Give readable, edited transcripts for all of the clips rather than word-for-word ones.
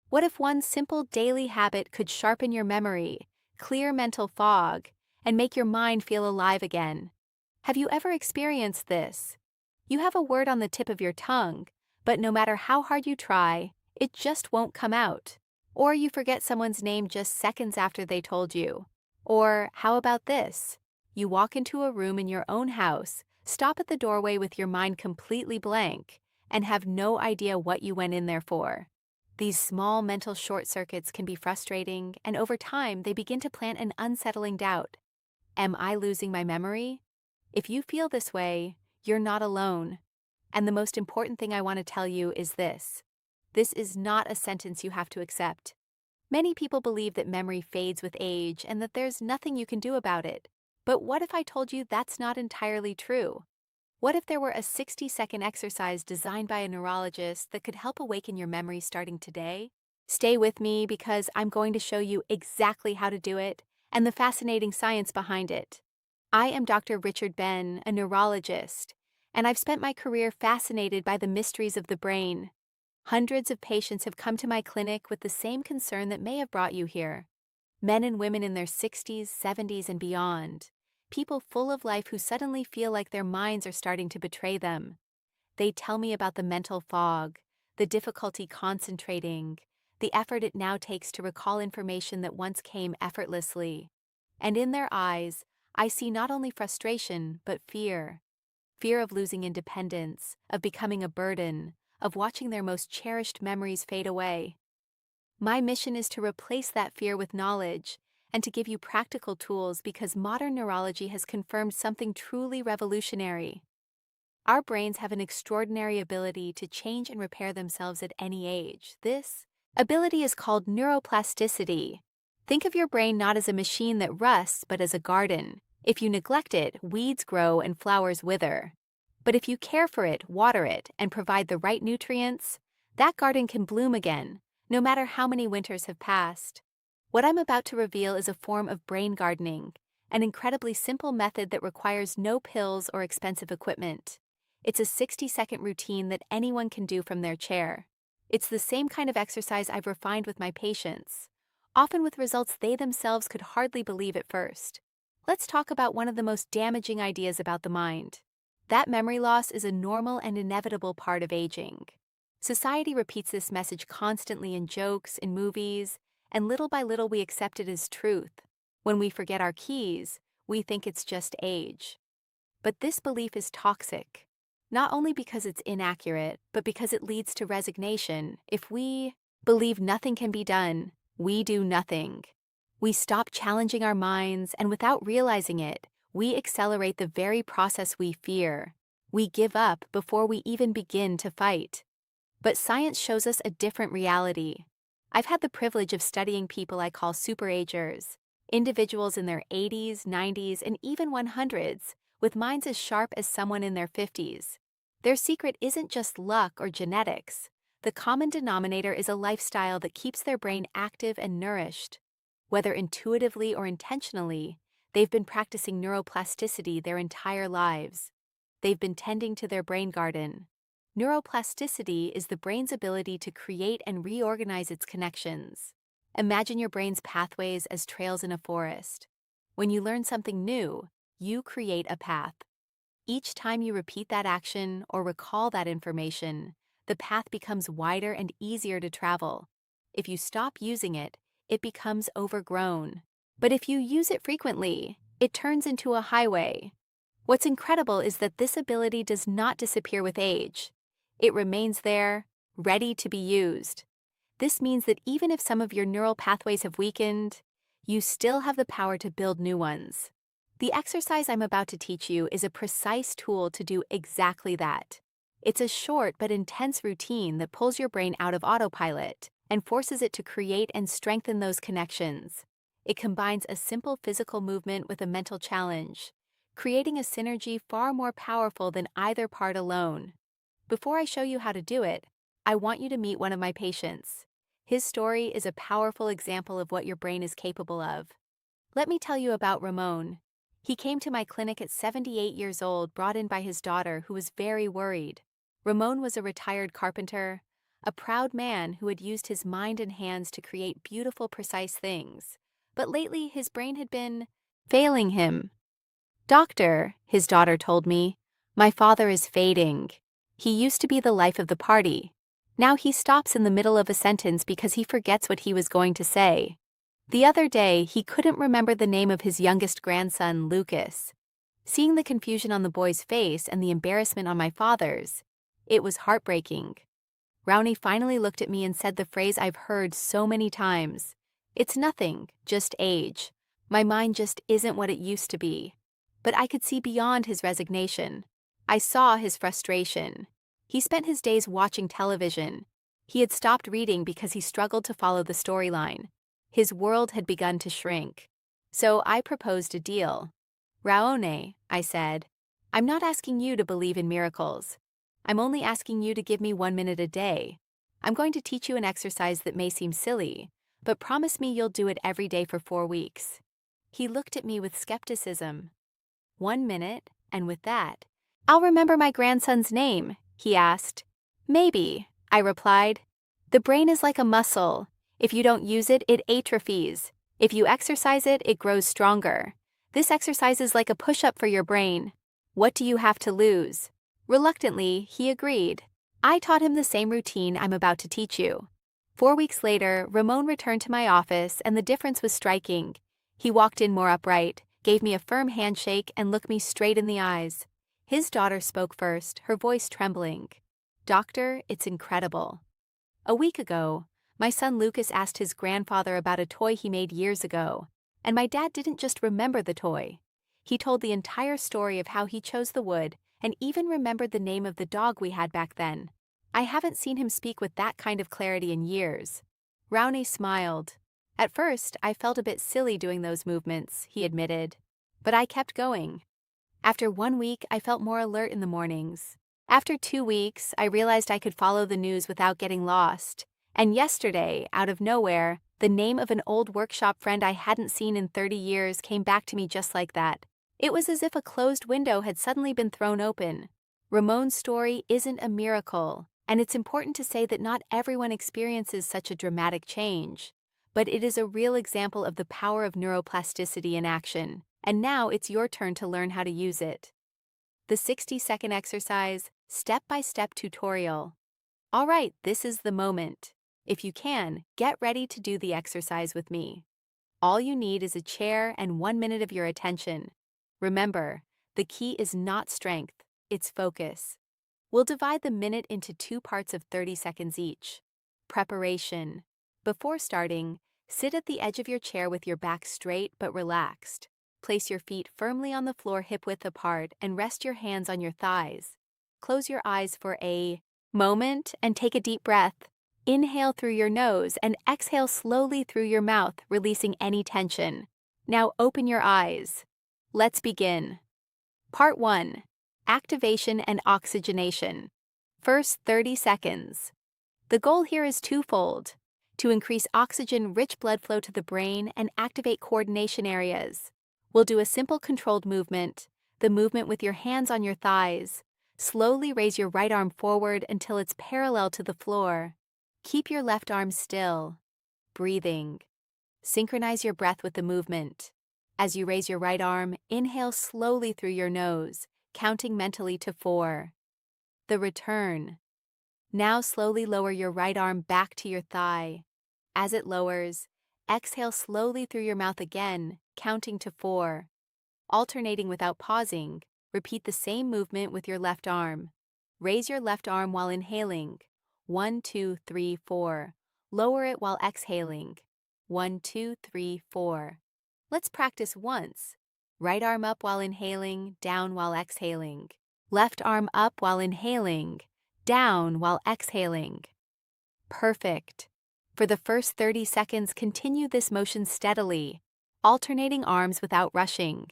What if one simple daily habit could sharpen your memory, clear mental fog, and make your mind feel alive again? Have you ever experienced this? You have a word on the tip of your tongue, but no matter how hard you try, it just won't come out. Or you forget someone's name just seconds after they told you. Or how about this? You walk into a room in your own house, stop at the doorway with your mind completely blank, and have no idea what you went in there for. These small mental short circuits can be frustrating, and over time they begin to plant an unsettling doubt. Am I losing my memory? If you feel this way, you're not alone. And the most important thing I want to tell you is this. This is not a sentence you have to accept. Many people believe that memory fades with age and that there's nothing you can do about it. But what if I told you that's not entirely true? What if there were a 60-second exercise designed by a neurologist that could help awaken your memory starting today? Stay with me because I'm going to show you exactly how to do it and the fascinating science behind it. I am Dr. Richard Ben, a neurologist, and I've spent my career fascinated by the mysteries of the brain. Hundreds of patients have come to my clinic with the same concern that may have brought you here. Men and women in their 60s, 70s, and beyond. People full of life who suddenly feel like their minds are starting to betray them. They tell me about the mental fog, the difficulty concentrating, the effort it now takes to recall information that once came effortlessly. And in their eyes, I see not only frustration, but fear. Fear of losing independence, of becoming a burden, of watching their most cherished memories fade away. My mission is to replace that fear with knowledge and to give you practical tools because modern neurology has confirmed something truly revolutionary. Our brains have an extraordinary ability to change and repair themselves at any age. This ability is called neuroplasticity. Think of your brain not as a machine that rusts, but as a garden. If you neglect it, weeds grow and flowers wither. But if you care for it, water it, and provide the right nutrients, that garden can bloom again, no matter how many winters have passed. What I'm about to reveal is a form of brain gardening, an incredibly simple method that requires no pills or expensive equipment. It's a 60-second routine that anyone can do from their chair. It's the same kind of exercise I've refined with my patients, often with results they themselves could hardly believe at first. Let's talk about one of the most damaging ideas about the mind. That memory loss is a normal and inevitable part of aging. Society repeats this message constantly in jokes, in movies, and little by little we accept it as truth. When we forget our keys, we think it's just age. But this belief is toxic, not only because it's inaccurate, but because it leads to resignation. If we believe nothing can be done, we do nothing. We stop challenging our minds, and without realizing it, we accelerate the very process we fear. We give up before we even begin to fight. But science shows us a different reality. I've had the privilege of studying people I call superagers, individuals in their 80s, 90s, and even 100s, with minds as sharp as someone in their 50s. Their secret isn't just luck or genetics. The common denominator is a lifestyle that keeps their brain active and nourished. Whether intuitively or intentionally, they've been practicing neuroplasticity their entire lives. They've been tending to their brain garden. Neuroplasticity is the brain's ability to create and reorganize its connections. Imagine your brain's pathways as trails in a forest. When you learn something new, you create a path. Each time you repeat that action or recall that information, the path becomes wider and easier to travel. If you stop using it, it becomes overgrown. But if you use it frequently, it turns into a highway. What's incredible is that this ability does not disappear with age. It remains there, ready to be used. This means that even if some of your neural pathways have weakened, you still have the power to build new ones. The exercise I'm about to teach you is a precise tool to do exactly that. It's a short but intense routine that pulls your brain out of autopilot and forces it to create and strengthen those connections. It combines a simple physical movement with a mental challenge, creating a synergy far more powerful than either part alone. Before I show you how to do it, I want you to meet one of my patients. His story is a powerful example of what your brain is capable of. Let me tell you about Ramon. He came to my clinic at 78 years old, brought in by his daughter, who was very worried. Ramon was a retired carpenter, a proud man who had used his mind and hands to create beautiful, precise things. But lately, his brain had been failing him. "Doctor," his daughter told me, "my father is fading. He used to be the life of the party. Now he stops in the middle of a sentence because he forgets what he was going to say." The other day, he couldn't remember the name of his youngest grandson, Lucas. Seeing the confusion on the boy's face and the embarrassment on my father's, it was heartbreaking. Rowney finally looked at me and said the phrase I've heard so many times. "It's nothing, just age. My mind just isn't what it used to be." But I could see beyond his resignation. I saw his frustration. He spent his days watching television. He had stopped reading because he struggled to follow the storyline. His world had begun to shrink. So I proposed a deal. "Raone," I said, "I'm not asking you to believe in miracles. I'm only asking you to give me 1 minute a day. I'm going to teach you an exercise that may seem silly, but promise me you'll do it every day for 4 weeks." He looked at me with skepticism. 1 minute, and with that, "I'll remember my grandson's name?" he asked. "Maybe," I replied. "The brain is like a muscle. If you don't use it, it atrophies. If you exercise it, it grows stronger. This exercise is like a push-up for your brain. What do you have to lose?" Reluctantly, he agreed. I taught him the same routine I'm about to teach you. 4 weeks later, Ramon returned to my office, and the difference was striking. He walked in more upright, gave me a firm handshake, and looked me straight in the eyes. His daughter spoke first, her voice trembling. "Doctor, it's incredible. A week ago, my son Lucas asked his grandfather about a toy he made years ago, and my dad didn't just remember the toy. He told the entire story of how he chose the wood and even remembered the name of the dog we had back then. I haven't seen him speak with that kind of clarity in years." Rowney smiled. "At first, I felt a bit silly doing those movements," he admitted. But I kept going. After 1 week, I felt more alert in the mornings. After 2 weeks, I realized I could follow the news without getting lost. And yesterday, out of nowhere, the name of an old workshop friend I hadn't seen in 30 years came back to me just like that. It was as if a closed window had suddenly been thrown open. Ramon's story isn't a miracle, and it's important to say that not everyone experiences such a dramatic change. But it is a real example of the power of neuroplasticity in action, and now it's your turn to learn how to use it. The 60-second exercise, step-by-step tutorial. All right, this is the moment. If you can, get ready to do the exercise with me. All you need is a chair and 1 minute of your attention. Remember, the key is not strength, it's focus. We'll divide the minute into 2 parts of 30 seconds each. Preparation. Before starting, sit at the edge of your chair with your back straight but relaxed. Place your feet firmly on the floor hip-width apart and rest your hands on your thighs. Close your eyes for a moment and take a deep breath. Inhale through your nose and exhale slowly through your mouth, releasing any tension. Now open your eyes. Let's begin. Part 1. Activation and oxygenation. First 30 seconds. The goal here is twofold: to increase oxygen-rich blood flow to the brain and activate coordination areas. We'll do a simple controlled movement, the movement with your hands on your thighs. Slowly raise your right arm forward until it's parallel to the floor. Keep your left arm still. Breathing. Synchronize your breath with the movement. As you raise your right arm, inhale slowly through your nose, counting mentally to 4. The return. Now slowly lower your right arm back to your thigh. As it lowers, exhale slowly through your mouth again, counting to 4. Alternating without pausing, repeat the same movement with your left arm. Raise your left arm while inhaling. 1, 2, 3, 4. Lower it while exhaling. 1, 2, 3, 4. Let's practice once. Right arm up while inhaling, down while exhaling. Left arm up while inhaling, down while exhaling. Perfect. For the first 30 seconds, continue this motion steadily, alternating arms without rushing.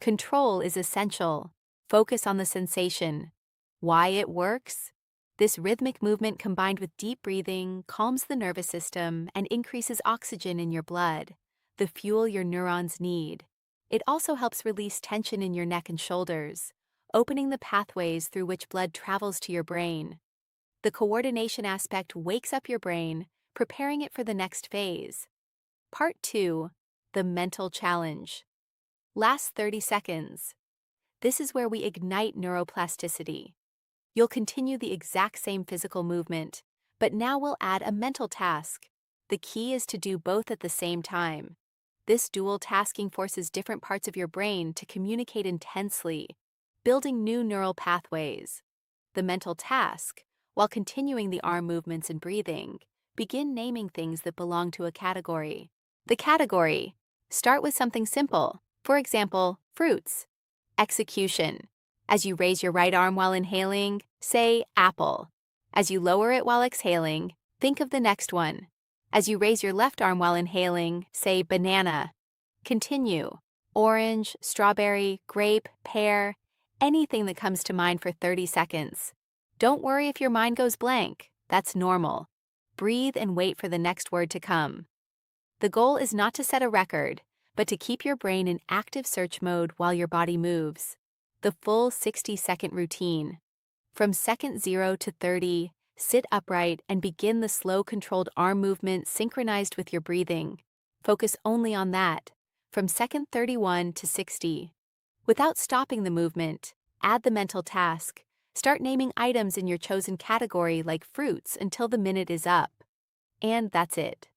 Control is essential. Focus on the sensation. Why it works? This rhythmic movement combined with deep breathing calms the nervous system and increases oxygen in your blood, the fuel your neurons need. It also helps release tension in your neck and shoulders, opening the pathways through which blood travels to your brain. The coordination aspect wakes up your brain, preparing it for the next phase. Part 2. The mental challenge. Last 30 seconds. This is where we ignite neuroplasticity. You'll continue the exact same physical movement, but now we'll add a mental task. The key is to do both at the same time. This dual tasking forces different parts of your brain to communicate intensely, building new neural pathways. The mental task, while continuing the arm movements and breathing, begin naming things that belong to a category. The category. Start with something simple. For example, fruits. Execution. As you raise your right arm while inhaling, say apple. As you lower it while exhaling, think of the next one. As you raise your left arm while inhaling, say banana. Continue. Orange, strawberry, grape, pear, anything that comes to mind for 30 seconds. Don't worry if your mind goes blank. That's normal. Breathe and wait for the next word to come. The goal is not to set a record, but to keep your brain in active search mode while your body moves. The full 60-second routine. From second 0 to 30, sit upright and begin the slow controlled arm movement synchronized with your breathing. Focus only on that. From second 31 to 60. Without stopping the movement, add the mental task. Start naming items in your chosen category like fruits until the minute is up. And that's it.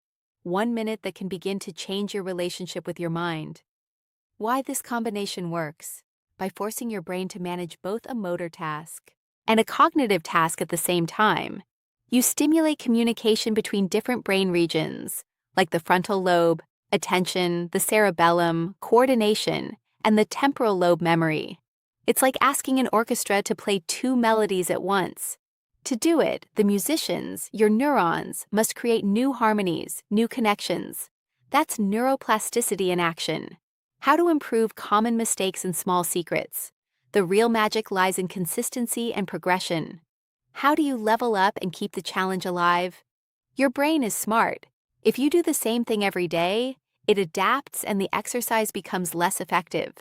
1 minute that can begin to change your relationship with your mind. Why this combination works? By forcing your brain to manage both a motor task and a cognitive task at the same time, you stimulate communication between different brain regions, like the frontal lobe, attention, the cerebellum, coordination, and the temporal lobe memory. It's like asking an orchestra to play 2 melodies at once. To do it, the musicians, your neurons, must create new harmonies, new connections. That's neuroplasticity in action. How to improve common mistakes and small secrets. The real magic lies in consistency and progression. How do you level up and keep the challenge alive? Your brain is smart. If you do the same thing every day, it adapts and the exercise becomes less effective.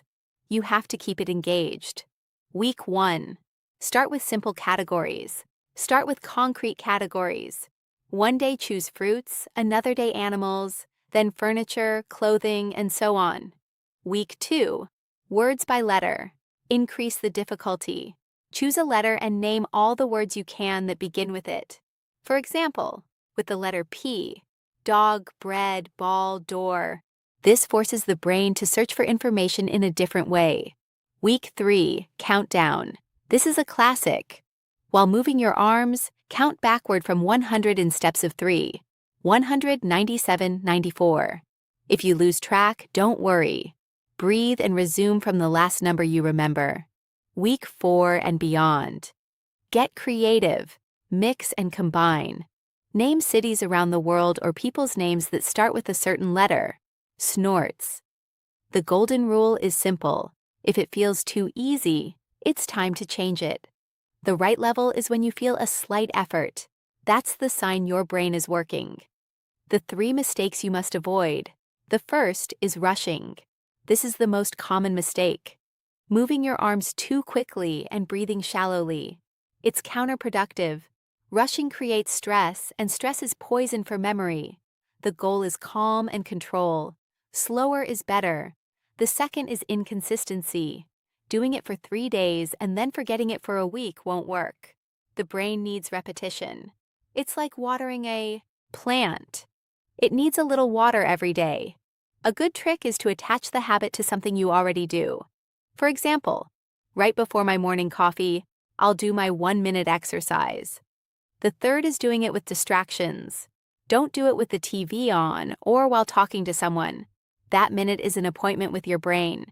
You have to keep it engaged. Week 1. Start with simple categories. Start with concrete categories. One day choose fruits, another day animals, then furniture, clothing, and so on. Week 2. Words by letter. Increase the difficulty. Choose a letter and name all the words you can that begin with it. For example, with the letter P, dog, bread, ball, door. This forces the brain to search for information in a different way. Week 3. Countdown. This is a classic. While moving your arms, count backward from 100 in steps of 3. 197, 94. If you lose track, don't worry. Breathe and resume from the last number you remember. Week 4 and beyond. Get creative. Mix and combine. Name cities around the world or people's names that start with a certain letter. Snorts. The golden rule is simple. If it feels too easy, it's time to change it. The right level is when you feel a slight effort. That's the sign your brain is working. The 3 mistakes you must avoid. The first is rushing. This is the most common mistake. Moving your arms too quickly and breathing shallowly. It's counterproductive. Rushing creates stress, and stress is poison for memory. The goal is calm and control. Slower is better. The second is inconsistency. Doing it for 3 days and then forgetting it for a week won't work. The brain needs repetition. It's like watering a plant. It needs a little water every day. A good trick is to attach the habit to something you already do. For example, right before my morning coffee, I'll do my 1-minute exercise. The third is doing it with distractions. Don't do it with the TV on or while talking to someone. That minute is an appointment with your brain.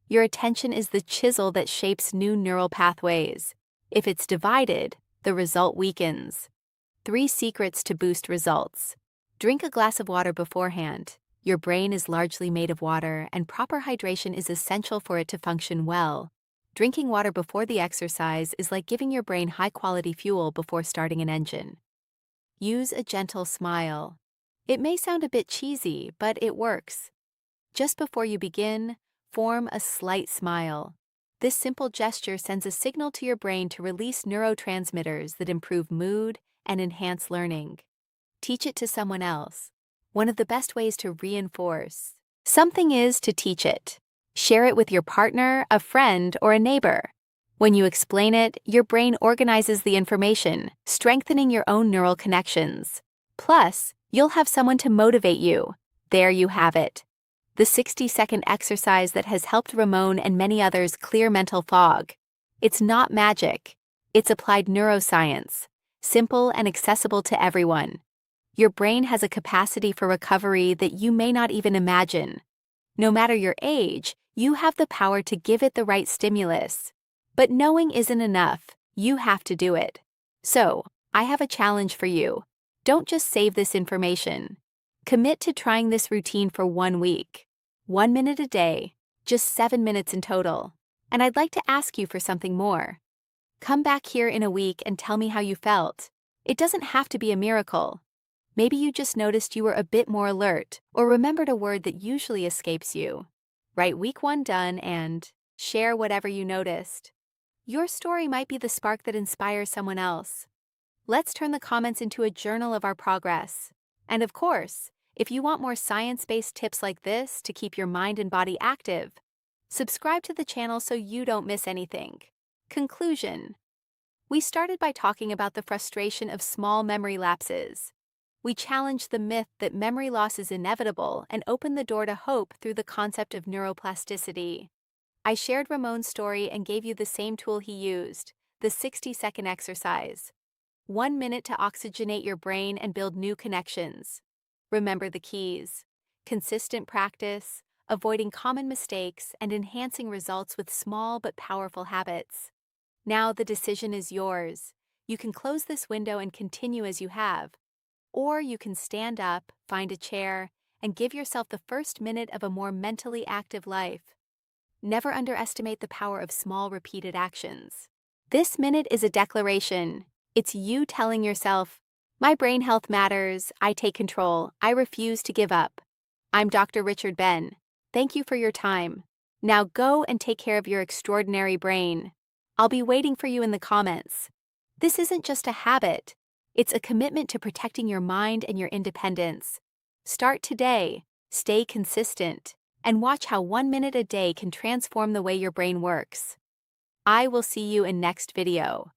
Your attention is the chisel that shapes new neural pathways. If it's divided, the result weakens. 3 secrets to boost results. Drink a glass of water beforehand. Your brain is largely made of water, and proper hydration is essential for it to function well. Drinking water before the exercise is like giving your brain high-quality fuel before starting an engine. Use a gentle smile. It may sound a bit cheesy, but it works. Just before you begin, form a slight smile. This simple gesture sends a signal to your brain to release neurotransmitters that improve mood and enhance learning. Teach it to someone else. One of the best ways to reinforce something is to teach it. Share it with your partner, a friend, or a neighbor. When you explain it, your brain organizes the information, strengthening your own neural connections. Plus, you'll have someone to motivate you. There you have it. The 60-second exercise that has helped Ramon and many others clear mental fog. It's not magic. It's applied neuroscience, simple and accessible to everyone. Your brain has a capacity for recovery that you may not even imagine. No matter your age, you have the power to give it the right stimulus. But knowing isn't enough. You have to do it. So, I have a challenge for you. Don't just save this information. Commit to trying this routine for 1 week. 1 minute a day, just 7 minutes in total. And I'd like to ask you for something more. Come back here in a week and tell me how you felt. It doesn't have to be a miracle. Maybe you just noticed you were a bit more alert or remembered a word that usually escapes you. Write week 1 done and share whatever you noticed. Your story might be the spark that inspires someone else. Let's turn the comments into a journal of our progress. And of course, if you want more science-based tips like this to keep your mind and body active, subscribe to the channel so you don't miss anything. Conclusion. We started by talking about the frustration of small memory lapses. We challenged the myth that memory loss is inevitable and opened the door to hope through the concept of neuroplasticity. I shared Ramon's story and gave you the same tool he used, the 60-second exercise. 1 minute to oxygenate your brain and build new connections. Remember the keys: consistent practice, avoiding common mistakes, and enhancing results with small but powerful habits. Now the decision is yours. You can close this window and continue as you have. Or you can stand up, find a chair, and give yourself the first minute of a more mentally active life. Never underestimate the power of small repeated actions. This minute is a declaration. It's you telling yourself, my brain health matters, I take control, I refuse to give up. I'm Dr. Richard Ben. Thank you for your time. Now go and take care of your extraordinary brain. I'll be waiting for you in the comments. This isn't just a habit. It's a commitment to protecting your mind and your independence. Start today, stay consistent, and watch how 1 minute a day can transform the way your brain works. I will see you in next video.